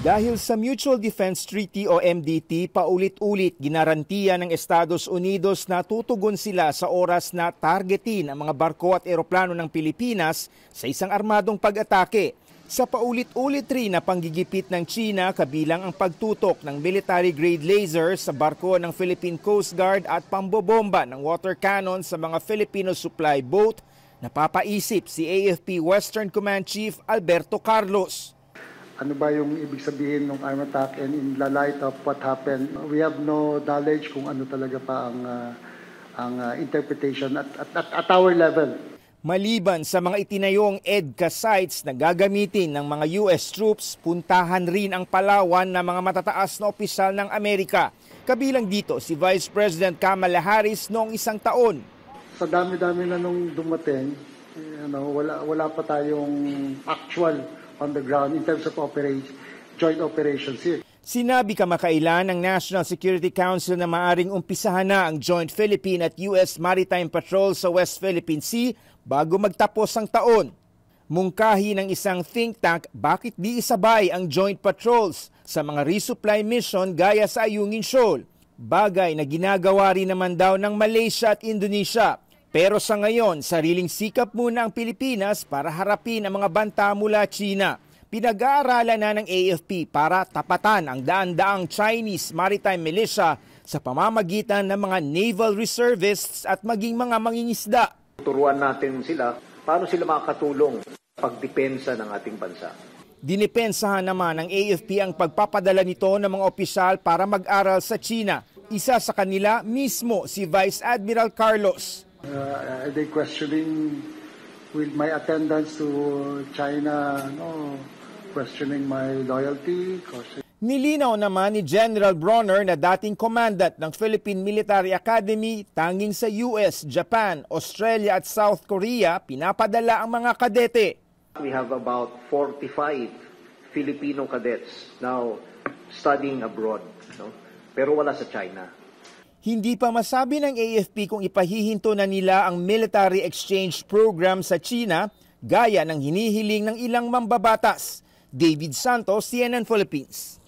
Dahil sa Mutual Defense Treaty o MDT, paulit-ulit ginarantiya ng Estados Unidos na tutugon sila sa oras na targetin ang mga barko at eroplano ng Pilipinas sa isang armadong pag-atake. Sa paulit-ulit rin na panggigipit ng China kabilang ang pagtutok ng military-grade laser sa barko ng Philippine Coast Guard at pambobomba ng water cannon sa mga Filipino supply boat, napapaisip si AFP Western Command Chief Alberto Carlos. Ano ba yung ibig sabihin ng arm attack, and in the light of what happened, we have no knowledge kung ano talaga pa ang interpretation at our level. Maliban sa mga itinayong EDCA sites na gagamitin ng mga US troops, puntahan rin ang Palawan ng mga matataas na opisyal ng Amerika. Kabilang dito si Vice President Kamala Harris noong isang taon. Sa dami-dami na nung dumating, wala pa tayong actual on the ground in terms of joint operations here. Sinabi kamakailan ng National Security Council na maaring umpisahan na ang Joint Philippine at US Maritime Patrol sa West Philippine Sea bago magtapos ang taon. Mungkahi ng isang think tank, bakit di isabay ang joint patrols sa mga resupply mission gaya sa Ayungin Shoal? Bagay na ginagawa rin naman daw ng Malaysia at Indonesia. Pero sa ngayon, sariling sikap muna ang Pilipinas para harapin ang mga banta mula China. Pinag-aaralan na ng AFP para tapatan ang daan-daang Chinese maritime militia sa pamamagitan ng mga naval reservists at maging mga mangingisda. Turuan natin sila paano sila makakatulong sa pagdepensa ng ating bansa. Dinipensahan naman ng AFP ang pagpapadala nito ng mga opisyal para mag-aral sa China. Isa sa kanila mismo si Vice Admiral Carlos. Are they questioning with my attendance to China, questioning my loyalty? Nilinaw naman ni General Bronner na dating commandant ng Philippine Military Academy, tanging sa US, Japan, Australia at South Korea pinapadala ang mga kadete. We have about 45 Filipino cadets now studying abroad, pero wala sa China. Hindi pa masabi ng AFP kung ipahihinto na nila ang military exchange program sa China gaya ng hinihiling ng ilang mambabatas. David Santos, CNN Philippines.